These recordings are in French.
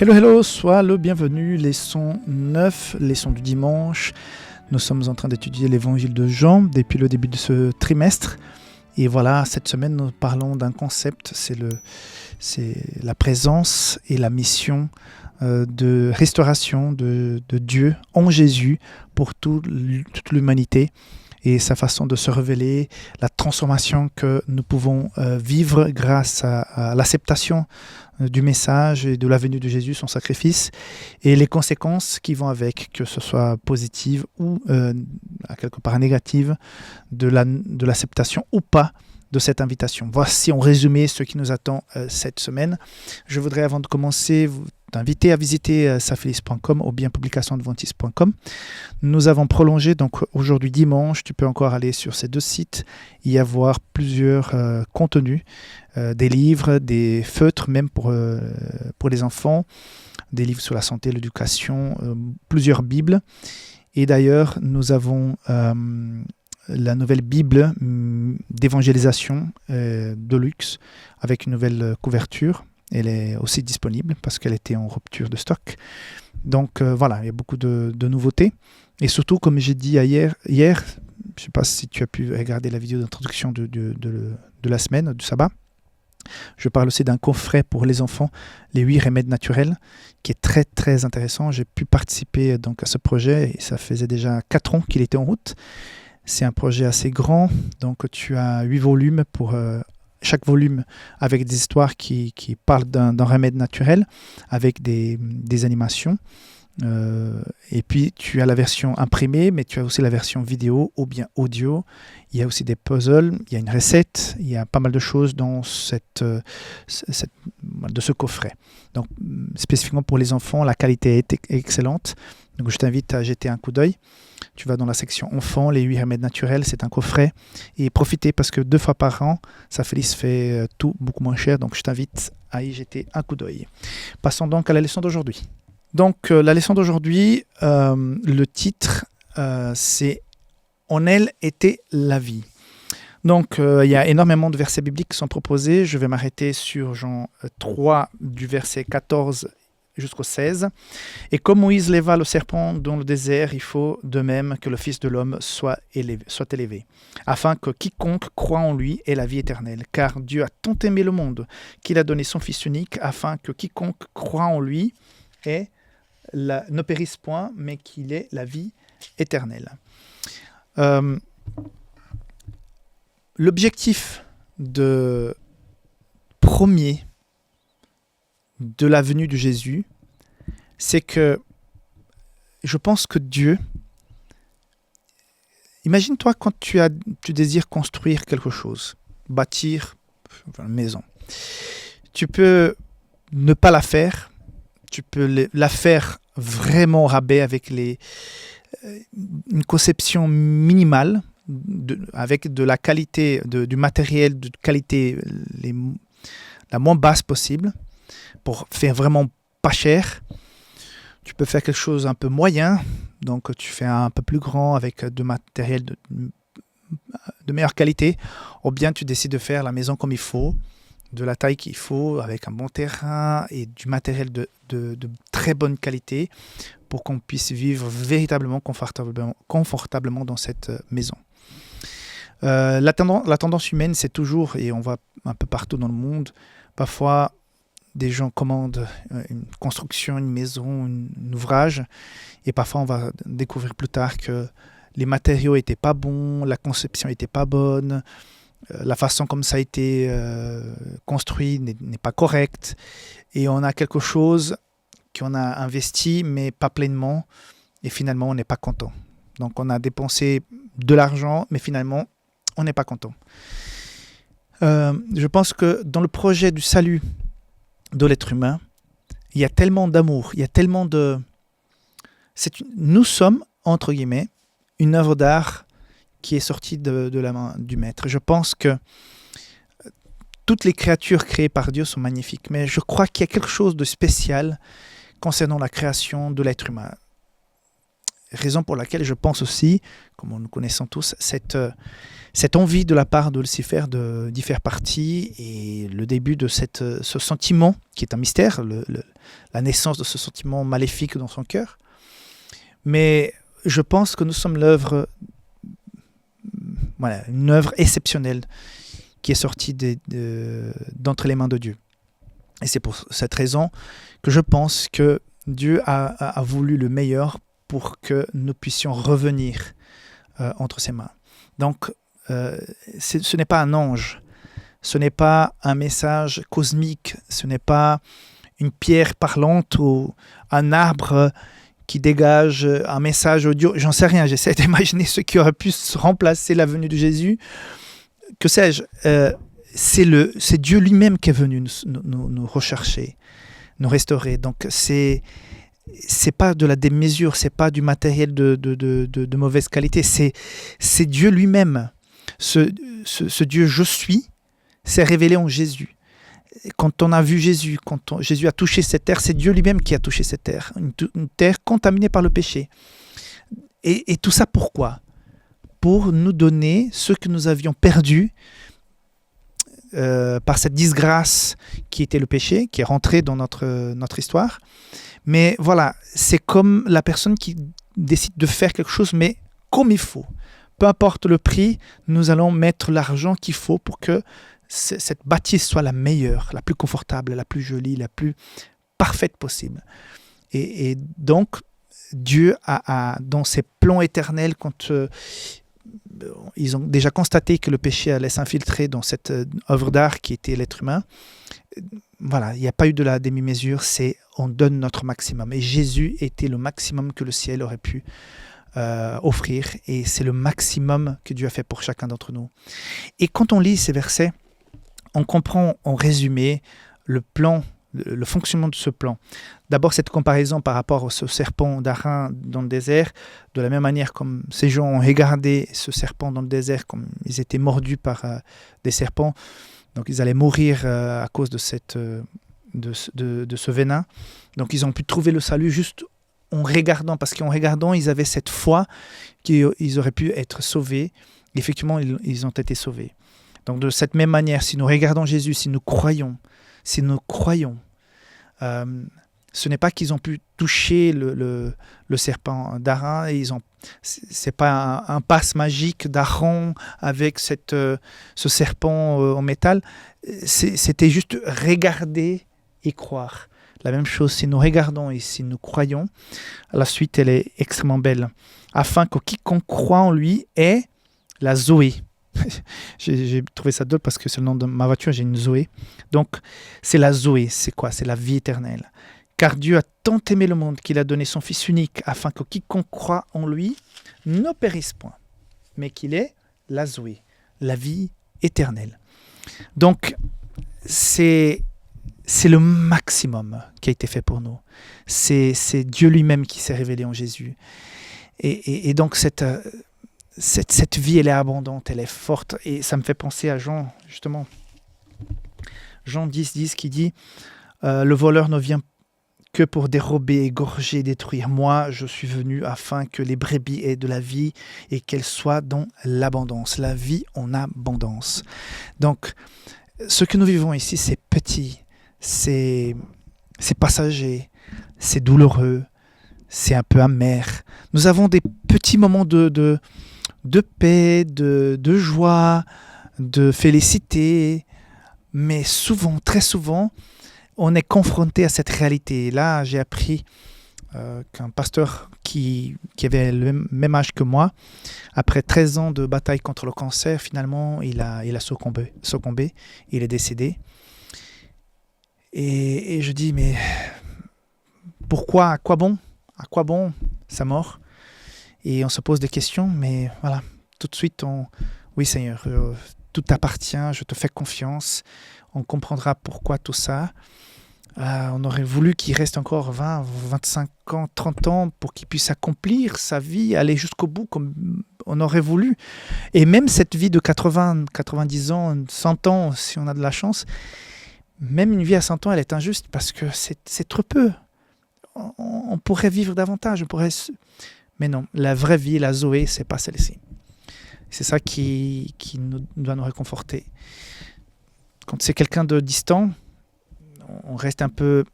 Hello, hello, sois le bienvenu, leçon 9, leçon du dimanche. Nous sommes en train d'étudier l'évangile de Jean depuis le début de ce trimestre. Et voilà, cette semaine, nous parlons d'un concept, c'est la présence et la mission de restauration de Dieu en Jésus pour toute l'humanité et sa façon de se révéler, la transformation que nous pouvons vivre grâce à l'acceptation du message et de la venue de Jésus, son sacrifice, et les conséquences qui vont avec, que ce soit positives ou à quelque part négatives, de l'acceptation ou pas de cette invitation. Voici en résumé ce qui nous attend cette semaine. Je voudrais, avant de commencer, vous inviter à visiter safelis.com ou bien publicationsadventiste.com. Nous avons prolongé, donc aujourd'hui dimanche, tu peux encore aller sur ces deux sites, y avoir plusieurs contenus, des livres, des feutres, même pour les enfants, des livres sur la santé, l'éducation, plusieurs Bibles. Et d'ailleurs, nous avons la nouvelle Bible d'évangélisation de luxe avec une nouvelle couverture. Elle est aussi disponible parce qu'elle était en rupture de stock. Donc voilà, il y a beaucoup de nouveautés. Et surtout, comme j'ai dit hier, je ne sais pas si tu as pu regarder la vidéo d'introduction de la semaine, du sabbat. Je parle aussi d'un coffret pour les enfants, les 8 remèdes naturels, qui est très très intéressant. J'ai pu participer donc à ce projet et ça faisait déjà 4 ans qu'il était en route. C'est un projet assez grand, donc tu as 8 volumes pour chaque volume avec des histoires qui parlent d'un remède naturel, avec des animations. Et puis tu as la version imprimée, mais tu as aussi la version vidéo ou bien audio. Il y a aussi des puzzles, il y a une recette, il y a pas mal de choses dans de ce coffret. Donc spécifiquement pour les enfants, la qualité est excellente. Donc je t'invite à jeter un coup d'œil. Tu vas dans la section enfants, les 8 remèdes naturels, c'est un coffret. Et profitez parce que 2 fois par an, Safelis fait tout beaucoup moins cher. Donc je t'invite à y jeter un coup d'œil. Passons donc à la leçon d'aujourd'hui. Donc la leçon d'aujourd'hui, le titre, c'est « En elle était la vie ». Donc il y a énormément de versets bibliques qui sont proposés. Je vais m'arrêter sur Jean 3 du verset 14 jusqu'au 16. « Et comme Moïse leva le serpent dans le désert, il faut de même que le Fils de l'homme soit élevé, afin que quiconque croit en lui ait la vie éternelle. Car Dieu a tant aimé le monde qu'il a donné son Fils unique, afin que quiconque croit en lui ne périsse point, mais qu'il ait la vie éternelle. » L'objectif premier de la venue de Jésus, c'est que je pense que Dieu, imagine-toi quand tu désires construire quelque chose, bâtir une maison. Tu peux ne pas la faire, tu peux la faire vraiment au rabais avec une conception minimale, avec de la qualité, du matériel de qualité la moins basse possible, pour faire vraiment pas cher. Tu peux faire quelque chose un peu moyen, donc tu fais un peu plus grand avec du matériel de meilleure qualité, ou bien tu décides de faire la maison comme il faut, de la taille qu'il faut, avec un bon terrain et du matériel de très bonne qualité pour qu'on puisse vivre véritablement confortablement dans cette maison. La tendance humaine, c'est toujours, et on voit un peu partout dans le monde, parfois des gens commandent une construction, une maison, un ouvrage, et parfois on va découvrir plus tard que les matériaux n'étaient pas bons, la conception n'était pas bonne, la façon comme ça a été construit n'est pas correcte, et on a quelque chose qu'on a investi, mais pas pleinement, et finalement on n'est pas content. Donc on a dépensé de l'argent, mais finalement on n'est pas content. Je pense que dans le projet du salut de l'être humain, il y a tellement d'amour, il y a tellement nous sommes, entre guillemets, une œuvre d'art qui est sortie de la main du Maître. Je pense que toutes les créatures créées par Dieu sont magnifiques, mais je crois qu'il y a quelque chose de spécial concernant la création de l'être humain. raison pour laquelle je pense aussi, comme nous connaissons tous, cette envie de la part de Lucifer d'y faire partie et le début de ce sentiment, qui est un mystère, la naissance de ce sentiment maléfique dans son cœur. Mais je pense que nous sommes l'œuvre, une œuvre exceptionnelle qui est sortie d'entre les mains de Dieu. Et c'est pour cette raison que je pense que Dieu a voulu le meilleur pour que nous puissions revenir entre ses mains. Donc, ce n'est pas un ange, ce n'est pas un message cosmique, ce n'est pas une pierre parlante ou un arbre qui dégage un message audio. J'en sais rien, j'essaie d'imaginer ce qui aurait pu remplacer la venue de Jésus. Que sais-je, c'est Dieu lui-même qui est venu nous rechercher, nous restaurer. Donc, c'est pas de la démesure, c'est pas du matériel de mauvaise qualité, c'est Dieu lui-même. Ce Dieu je suis s'est révélé en Jésus. Quand on a vu Jésus, Jésus a touché cette terre, c'est Dieu lui-même qui a touché cette terre, une terre contaminée par le péché. Et tout ça pourquoi ? Pour nous donner ce que nous avions perdu par cette disgrâce qui était le péché, qui est rentré dans notre histoire. Mais voilà, c'est comme la personne qui décide de faire quelque chose, mais comme il faut. Peu importe le prix, nous allons mettre l'argent qu'il faut pour que cette bâtisse soit la meilleure, la plus confortable, la plus jolie, la plus parfaite possible. Et donc, Dieu a dans ses plans éternels, quand ils ont déjà constaté que le péché allait s'infiltrer dans cette œuvre d'art qui était l'être humain, voilà, il n'y a pas eu de la demi-mesure, on donne notre maximum. Et Jésus était le maximum que le ciel aurait pu offrir, et c'est le maximum que Dieu a fait pour chacun d'entre nous. Et quand on lit ces versets, on comprend en résumé le plan, le fonctionnement de ce plan. D'abord, cette comparaison par rapport au serpent d'Arin dans le désert, de la même manière comme ces gens ont regardé ce serpent dans le désert, comme ils étaient mordus par des serpents, donc ils allaient mourir à cause de ce venin. Donc ils ont pu trouver le salut juste en regardant, parce qu'en regardant, ils avaient cette foi qu'ils auraient pu être sauvés. Effectivement, ils ont été sauvés. Donc de cette même manière, si nous regardons Jésus, si nous croyons, ce n'est pas qu'ils ont pu toucher le serpent d'Aaron, c'est pas un passe magique d'Aaron avec ce serpent en métal, c'était juste regarder et croire. La même chose, si nous regardons et si nous croyons, la suite elle est extrêmement belle. Afin que quiconque croit en lui ait la Zoé. J'ai trouvé ça drôle parce que c'est le nom de ma voiture, j'ai une Zoé. Donc c'est la Zoé, c'est quoi ? C'est la vie éternelle. Car Dieu a tant aimé le monde qu'il a donné son Fils unique afin que quiconque croit en lui ne périsse point, mais qu'il ait la Zoé, la vie éternelle. Donc c'est le maximum qui a été fait pour nous. C'est Dieu lui-même qui s'est révélé en Jésus. Et donc cette vie, elle est abondante, elle est forte. Et ça me fait penser à Jean, justement. Jean 10, qui dit « Le voleur ne vient que pour dérober, égorger, détruire. Moi, je suis venu afin que les brebis aient de la vie et qu'elles soient dans l'abondance. La vie en abondance. » Donc, ce que nous vivons ici, c'est petit, c'est passager, c'est douloureux, c'est un peu amer. Nous avons des petits moments de paix, de joie, de félicité, mais souvent, très souvent, on est confronté à cette réalité. Là, j'ai appris qu'un pasteur qui avait le même âge que moi, après 13 ans de bataille contre le cancer, finalement, il a succombé, il est décédé. Et je dis, mais pourquoi, à quoi bon sa mort ? Et on se pose des questions, mais voilà, tout de suite, oui Seigneur, tout t'appartient, je te fais confiance, on comprendra pourquoi tout ça. On aurait voulu qu'il reste encore 20, 25 ans, 30 ans pour qu'il puisse accomplir sa vie, aller jusqu'au bout comme on aurait voulu. Et même cette vie de 80, 90 ans, 100 ans, si on a de la chance, même une vie à 100 ans, elle est injuste parce que c'est trop peu. On pourrait vivre davantage, Mais non, la vraie vie, la Zoé, c'est pas celle-ci. C'est ça qui doit nous réconforter. Quand c'est quelqu'un de distant, on reste un peu...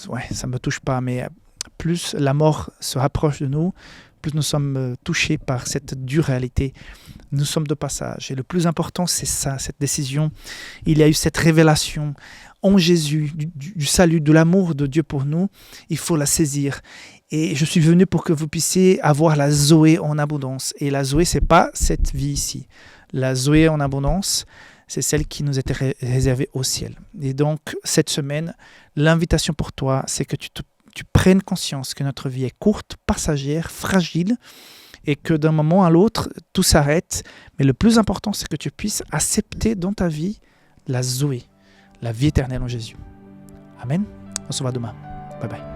Ouais, ça ne me touche pas, mais plus la mort se rapproche de nous, plus nous sommes touchés par cette dure réalité. Nous sommes de passage. Et le plus important, c'est ça, cette décision. Il y a eu cette révélation en Jésus, du salut, de l'amour de Dieu pour nous. Il faut la saisir. Et je suis venu pour que vous puissiez avoir la Zoé en abondance. Et la Zoé, ce n'est pas cette vie ici. La Zoé en abondance, c'est celle qui nous était réservée au ciel. Et donc, cette semaine, l'invitation pour toi, c'est que tu prennes conscience que notre vie est courte, passagère, fragile, et que d'un moment à l'autre, tout s'arrête. Mais le plus important, c'est que tu puisses accepter dans ta vie la Zoé, la vie éternelle en Jésus. Amen. On se voit demain. Bye bye.